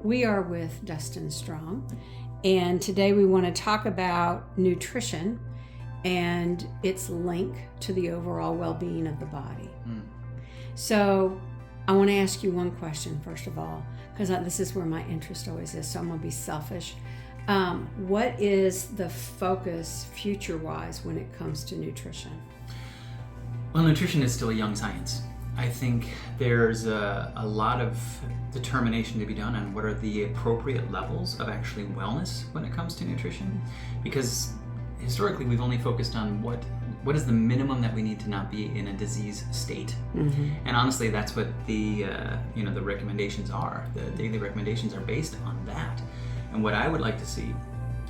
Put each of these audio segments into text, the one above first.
We are with Dustin Strong, and today we want to talk about nutrition and its link to the overall well-being of the body. So I want to ask you one question, first of all, because this is where my interest always is, so I'm going to be selfish. What is the focus future-wise when it comes to nutrition? Well, nutrition is still a young science. I think there's a lot of determination to be done on what are the appropriate levels of actually wellness when it comes to nutrition, because historically we've only focused on what is the minimum that we need to not be in a disease state. And honestly, that's what the the recommendations are. The daily recommendations are based on that. And what I would like to see,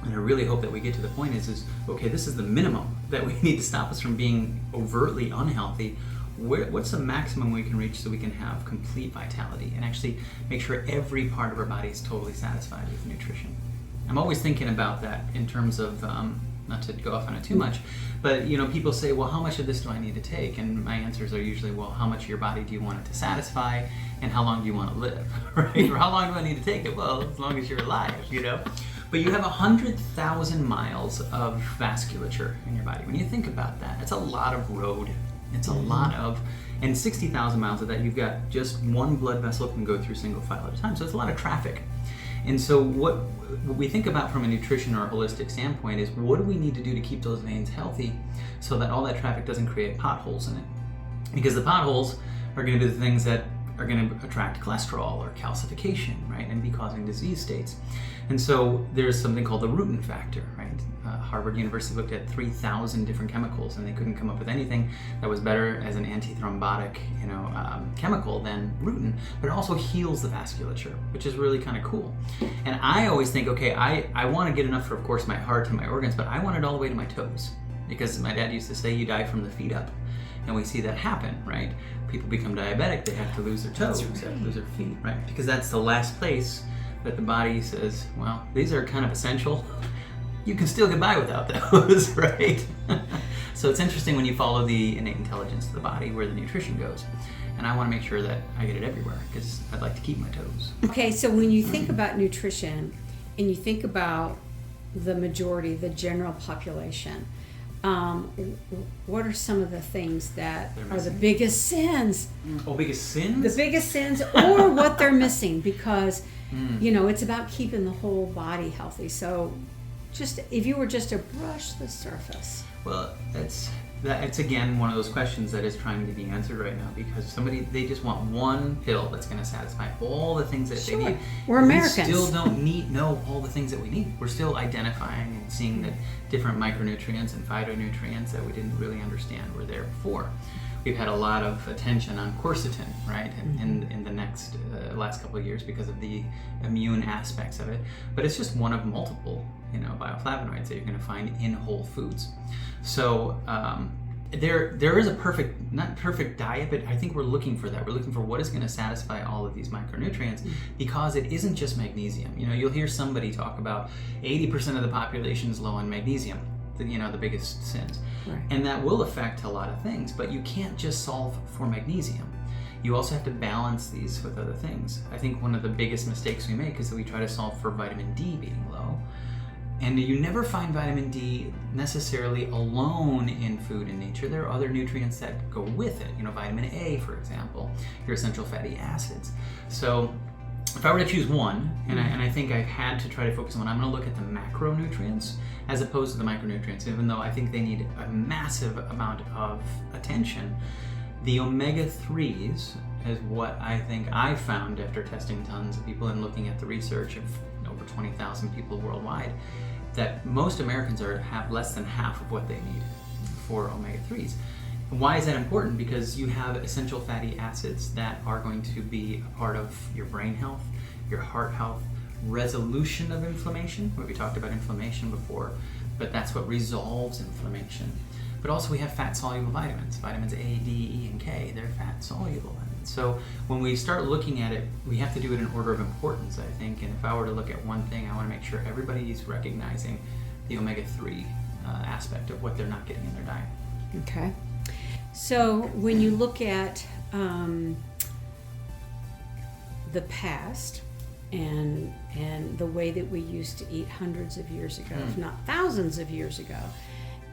and I really hope that we get to the point is okay, this is the minimum that we need to stop us from being overtly unhealthy. What's the maximum we can reach so we can have complete vitality and actually make sure every part of our body is totally satisfied with nutrition? I'm always thinking about that in terms of, not to go off on it too much, but people say, well, how much of this do I need to take? And my answers are usually, well, how much of your body do you want it to satisfy, and how long do you want to live, right? Or how long do I need to take it? Well, as long as you're alive, But you have 100,000 miles of vasculature in your body. When you think about that, that's a lot of road. It's a lot of, and 60,000 miles of that, you've got just one blood vessel can go through single file at a time. So it's a lot of traffic. And so what we think about from a nutrition or a holistic standpoint is, what do we need to do to keep those veins healthy so that all that traffic doesn't create potholes in it? Because the potholes are going to be the things that are going to attract cholesterol or calcification, right, and be causing disease states. And so there's something called the Rutin factor, right? Harvard University looked at 3,000 different chemicals, and they couldn't come up with anything that was better as an antithrombotic, chemical than Rutin. But it also heals the vasculature, which is really kind of cool. And I always think, okay, I want to get enough for, of course, my heart and my organs, but I want it all the way to my toes, because my dad used to say, you die from the feet up. And we see that happen, right? People become diabetic, they have to lose their toes, they have to lose their feet, right? Because that's the last place that the body says, well, these are kind of essential. You can still get by without those, right? So it's interesting when you follow the innate intelligence of the body where the nutrition goes. And I want to make sure that I get it everywhere, because I'd like to keep my toes. Okay, so when you think about nutrition and you think about the majority, the general population, what are some of the things that are the biggest sins? Oh, biggest sins? The biggest sins, or what they're missing, because it's about keeping the whole body healthy. So just if you were just to brush the surface. Well, it's again one of those questions that is trying to be answered right now, because they just want one pill that's going to satisfy all the things that they need. We're Americans. We still don't know all the things that we need. We're still identifying and seeing that different micronutrients and phytonutrients that we didn't really understand were there before. We've had a lot of attention on quercetin, right, in the last couple of years because of the immune aspects of it. But it's just one of multiple, bioflavonoids that you're going to find in whole foods. So there is not perfect diet, but I think we're looking for that. We're looking for what is going to satisfy all of these micronutrients, because it isn't just magnesium. You'll hear somebody talk about 80% of the population is low on magnesium. The biggest sins. Right. And that will affect a lot of things, but you can't just solve for magnesium. You also have to balance these with other things. I think one of the biggest mistakes we make is that we try to solve for vitamin D being low. And you never find vitamin D necessarily alone in food and nature. There are other nutrients that go with it. Vitamin A, for example, your essential fatty acids. So if I were to choose one, and I think I've had to try to focus on one, I'm going to look at the macronutrients as opposed to the micronutrients, even though I think they need a massive amount of attention. The omega-3s is what I think I found after testing tons of people and looking at the research of over 20,000 people worldwide, that most Americans have less than half of what they need for omega-3s. Why is that important? Because you have essential fatty acids that are going to be a part of your brain health, your heart health, resolution of inflammation. We talked about inflammation before, but that's what resolves inflammation. But also we have fat-soluble vitamins. Vitamins A, D, E, and K, they're fat-soluble. So when we start looking at it, we have to do it in order of importance, I think. And if I were to look at one thing, I want to make sure everybody's recognizing the omega-3 aspect of what they're not getting in their diet. Okay. So when you look at the past and the way that we used to eat hundreds of years ago, if not thousands of years ago.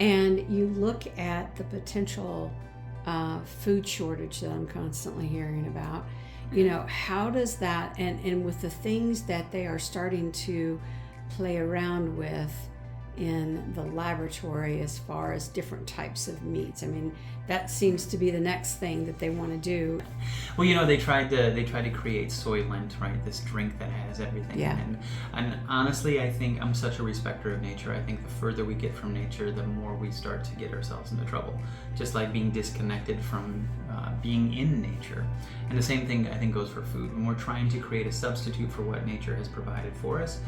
And you look at the potential food shortage that I'm constantly hearing about. How does that, and with the things that they are starting to play around with in the laboratory as far as different types of meats. I mean, that seems to be the next thing that they want to do. Well, they tried to create Soylent, right? This drink that has everything. Yeah. And honestly, I think I'm such a respecter of nature. I think the further we get from nature, the more we start to get ourselves into trouble. Just like being disconnected from being in nature. And the same thing I think goes for food. When we're trying to create a substitute for what nature has provided for us,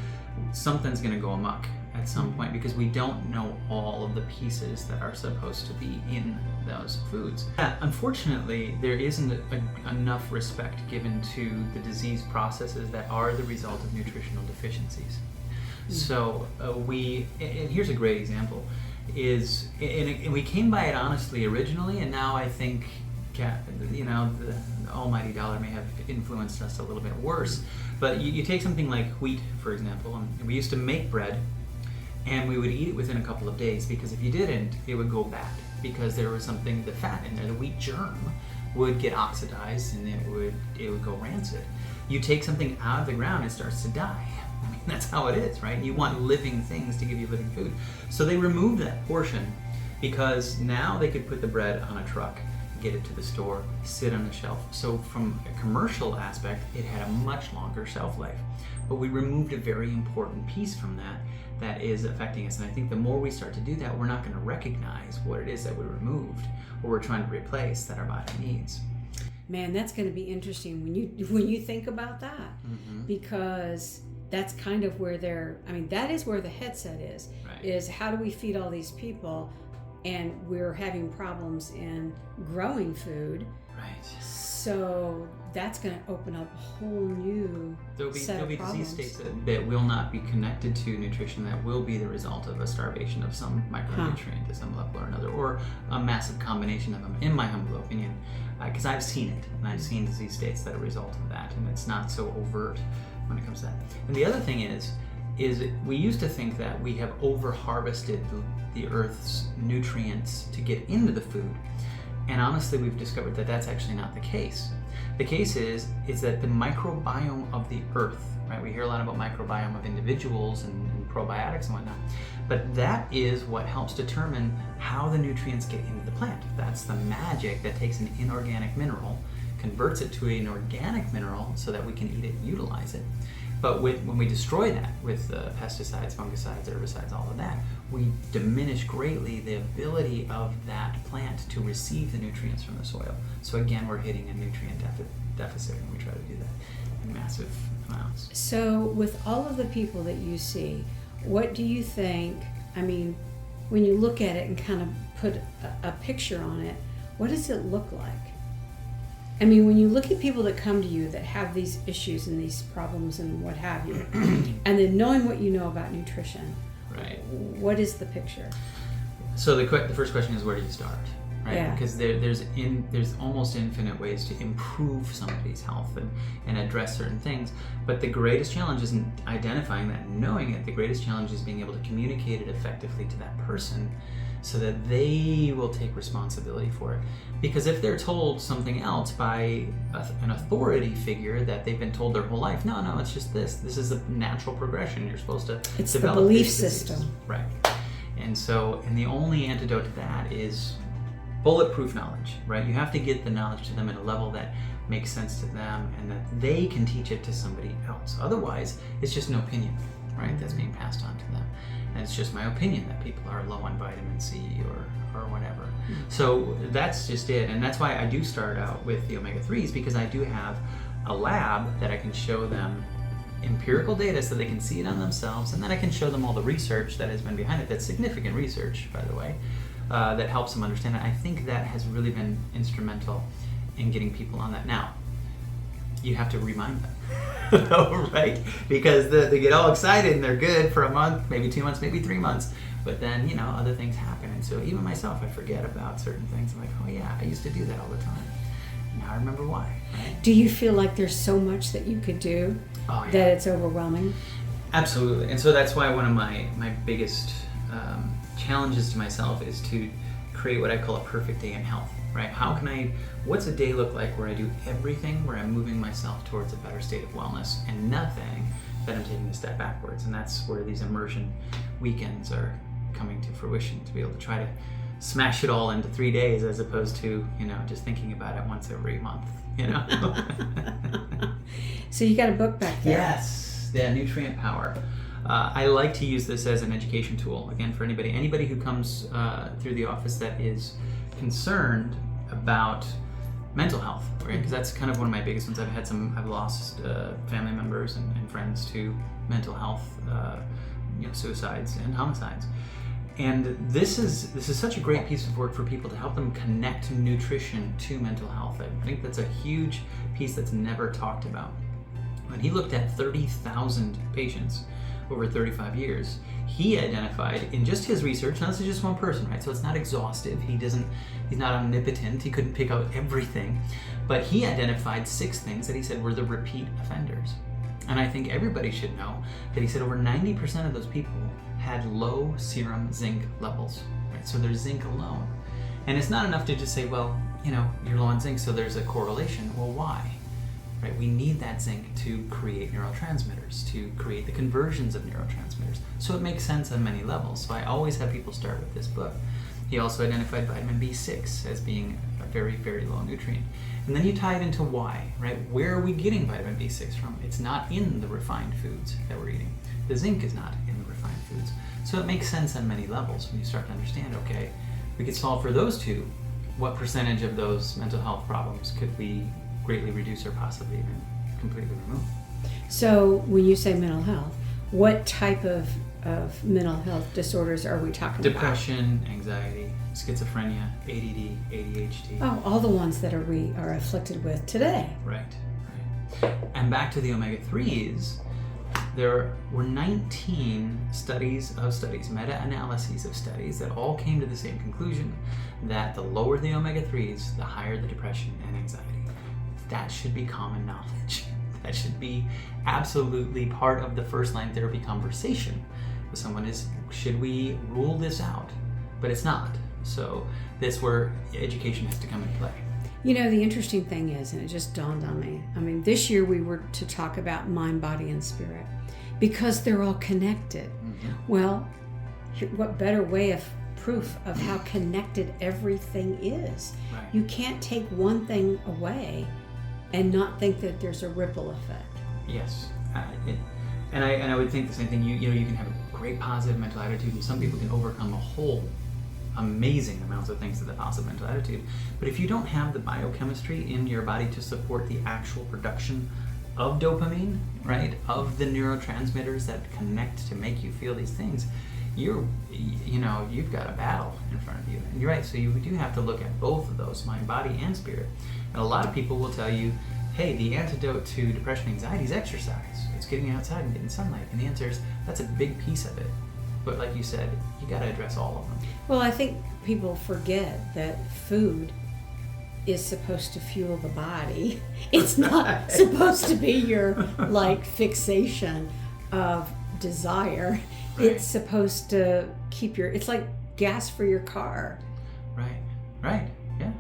something's going to go amok at some point because we don't know all of the pieces that are supposed to be in those foods. Unfortunately, there isn't enough respect given to the disease processes that are the result of nutritional deficiencies. So and here's a great example, and we came by it honestly originally, and now I think the almighty dollar may have influenced us a little bit worse. But you take something like wheat, for example, and we used to make bread, and we would eat it within a couple of days, because if you didn't, it would go bad, because there was something, the fat in there, the wheat germ would get oxidized and it would go rancid. You take something out of the ground, it starts to die. I mean, that's how it is, right? You want living things to give you living food. So they removed that portion because now they could put the bread on a truck, get it to the store, sit on the shelf. So from a commercial aspect, it had a much longer shelf life. But we removed a very important piece from that is affecting us. And I think the more we start to do that, we're not going to recognize what it is that we removed or we're trying to replace that our body needs. Man, that's going to be interesting when you think about that, because that's kind of where that is where the headset is, right. Is how do we feed all these people, and we're having problems in growing food. Right. So that's going to open up a whole new there'll be disease states that will not be connected to nutrition, that will be the result of a starvation of some micronutrient to some level or another, or a massive combination of them, in my humble opinion, because I've seen it, and I've seen disease states that are a result of that, and it's not so overt when it comes to that. And the other thing is we used to think that we have over-harvested the Earth's nutrients to get into the food. And honestly, we've discovered that that's actually not the case. The case is that the microbiome of the Earth, right? We hear a lot about microbiome of individuals and probiotics and whatnot, but that is what helps determine how the nutrients get into the plant. That's the magic that takes an inorganic mineral, converts it to an organic mineral so that we can eat it and utilize it. But when we destroy that with pesticides, fungicides, herbicides, all of that, we diminish greatly the ability of that plant to receive the nutrients from the soil. So again, we're hitting a nutrient deficit when we try to do that in massive amounts. So with all of the people that you see, what do you think, when you look at it and kind of put a picture on it, what does it look like? When you look at people that come to you that have these issues and these problems and what have you, and then knowing what you know about nutrition, right? What is the picture? So the first question is, where do you start? Right? Yeah. Because there's almost infinite ways to improve somebody's health and address certain things. But the greatest challenge isn't identifying that and knowing it. The greatest challenge is being able to communicate it effectively to that person so that they will take responsibility for it. Because if they're told something else by an authority figure that they've been told their whole life, no, it's just this is a natural progression. You're supposed to It's develop the belief these system. diseases. Right. And the only antidote to that is bulletproof knowledge, right? You have to get the knowledge to them at a level that makes sense to them and that they can teach it to somebody else. Otherwise, it's just an opinion, right? That's being passed on to them. And it's just my opinion that people are low on vitamin C or whatever. So that's just it. And that's why I do start out with the omega-3s, because I do have a lab that I can show them empirical data so they can see it on themselves, and then I can show them all the research that has been behind it. That's significant research, by the way, that helps them understand it. I think that has really been instrumental in getting people on that. Now, you have to remind them, right? Because they get all excited and they're good for a month, maybe 2 months, maybe 3 months, but then, other things happen. And so even myself, I forget about certain things. I'm like, oh yeah, I used to do that all the time. Now I I remember why. Right? Do you feel like there's so much that you could do that it's overwhelming? Absolutely. And so that's why one of my biggest challenges to myself is to create what I call a perfect day in health, right? What's a day look like where I do everything, where I'm moving myself towards a better state of wellness, and nothing that I'm taking a step backwards. And that's where these immersion weekends are coming to fruition, to be able to try to smash it all into 3 days as opposed to, just thinking about it once every month, So you got a book back there. Yes, the Nutrient Power. I like to use this as an education tool, again, for anybody who comes through the office that is concerned about mental health, right? Because that's kind of one of my biggest ones. I've lost family members and friends to mental health, suicides and homicides. And this is such a great piece of work for people to help them connect nutrition to mental health. I think that's a huge piece that's never talked about. When he looked at 30,000 patients over 35 years, he identified in just his research, now this is just one person, right? So it's not exhaustive. He's not omnipotent. He couldn't pick out everything, but he identified 6 things that he said were the repeat offenders. And I think everybody should know that he said over 90% of those people had low serum zinc levels, right? So there's zinc alone. And it's not enough to just say, well, you're low on zinc, so there's a correlation. Well, why? Right? We need that zinc to create neurotransmitters, to create the conversions of neurotransmitters. So it makes sense on many levels. So I always have people start with this book. He also identified vitamin B6 as being a very, very low nutrient. And then you tie it into why, right? Where are we getting vitamin B6 from? It's not in the refined foods that we're eating. The zinc is not in the refined foods. So it makes sense on many levels when you start to understand, okay, we could solve for those two. What percentage of those mental health problems could we greatly reduce or possibly even completely remove? So when you say mental health, what type of mental health disorders are we talking about? Depression, anxiety, schizophrenia, ADD, ADHD. Oh, all the ones that we are afflicted with today. Right. And back to the omega-3s, there were 19 meta-analyses of studies that all came to the same conclusion, that the lower the omega-3s, the higher the depression and anxiety. That should be common knowledge. That should be absolutely part of the first line therapy conversation with someone is, should we rule this out? But it's not. So that's where education has to come into play. The interesting thing is, and it just dawned on me, this year we were to talk about mind, body, and spirit because they're all connected. Mm-hmm. Well, what better way of proof of how connected everything is? Right. You can't take one thing away and not think that there's a ripple effect. Yes, and I would think the same thing. You can have a great positive mental attitude, and some people can overcome a whole amazing amounts of things with a positive mental attitude. But if you don't have the biochemistry in your body to support the actual production of dopamine, right, of the neurotransmitters that connect to make you feel these things, you've got a battle in front of you. And you're right, so you do have to look at both of those, mind, body, and spirit. And a lot of people will tell you, hey, the antidote to depression and anxiety is exercise. It's getting outside and getting sunlight. And the answer is, that's a big piece of it. But like you said, you got to address all of them. Well, I think people forget that food is supposed to fuel the body. It's not supposed to be your fixation of desire. Right. It's supposed to keep it's like gas for your car. Right, yeah.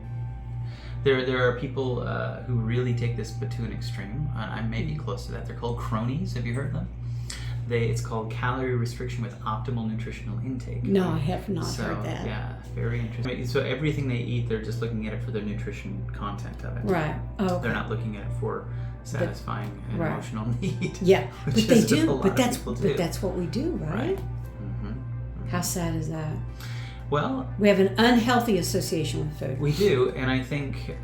There are people who really take this to an extreme. I may be close to that. They're called cronies. Have you heard of them? It's called calorie restriction with optimal nutritional intake. No, I have not heard that. Yeah, very interesting. So everything they eat, they're just looking at it for the nutrition content of it. Right. Oh, okay. They're not looking at it for satisfying an emotional need. Yeah, but they do. But that's what we do, right? Mm-hmm. Mm-hmm. How sad is that? Well, we have an unhealthy association with food. We do, and I think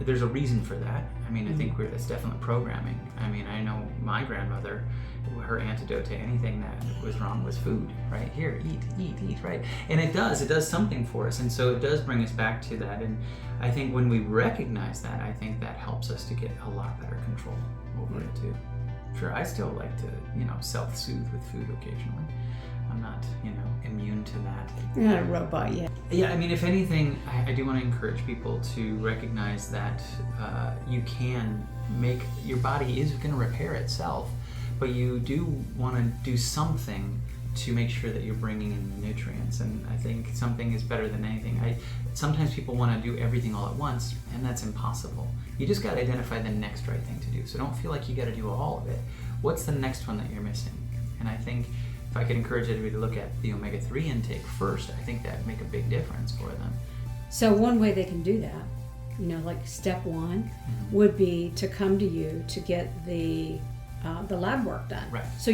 there's a reason for that. I think it's definitely programming. I know my grandmother, her antidote to anything that was wrong was food, right? Here, eat, right? And it does something for us, and so it does bring us back to that. And I think when we recognize that, I think that helps us to get a lot better control over it too. Sure, I still like to, self-soothe with food occasionally. I'm not, immune to that. You're not a robot yet. Yeah, I mean, if anything, I do want to encourage people to recognize that you can your body is going to repair itself, but you do want to do something to make sure that you're bringing in the nutrients. And I think something is better than anything. Sometimes people want to do everything all at once, and that's impossible. You just got to identify the next right thing to do. So don't feel like you got to do all of it. What's the next one that you're missing? And I think if I could encourage everybody to look at the omega-3 intake first, I think that would make a big difference for them. So one way they can do that, like step one, would be to come to you to get the lab work done. Right. So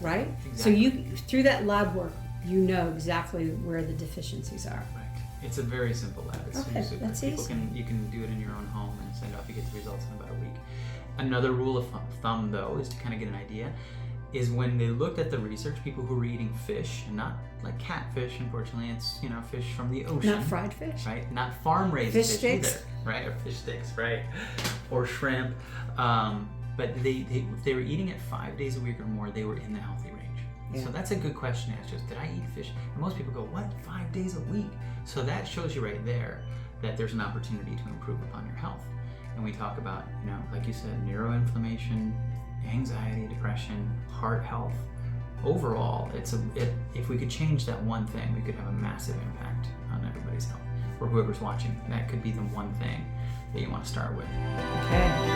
right? Exactly. So you through that lab work, exactly where the deficiencies are. Right. It's a very simple lab. It's Okay, super. that's easy. You can do it in your own home and send off. You get the results in about a week. Another rule of thumb, though, is to kind of get an idea, is when they looked at the research, people who were eating fish, and not like catfish, unfortunately, it's fish from the ocean. Not fried fish. Right? Not farm-raised Fish fish sticks. either. Right? Or fish sticks, right? Or shrimp. But if they were eating it 5 days a week or more, they were in the healthy range. Yeah. So that's a good question to ask. Just, did I eat fish? And most people go, what? 5 days a week? So that shows you right there that there's an opportunity to improve upon your health. And we talk about, like you said, neuroinflammation, anxiety, depression, heart health. Overall, if we could change that one thing, we could have a massive impact on everybody's health, or whoever's watching. That could be the one thing that you want to start with. Okay.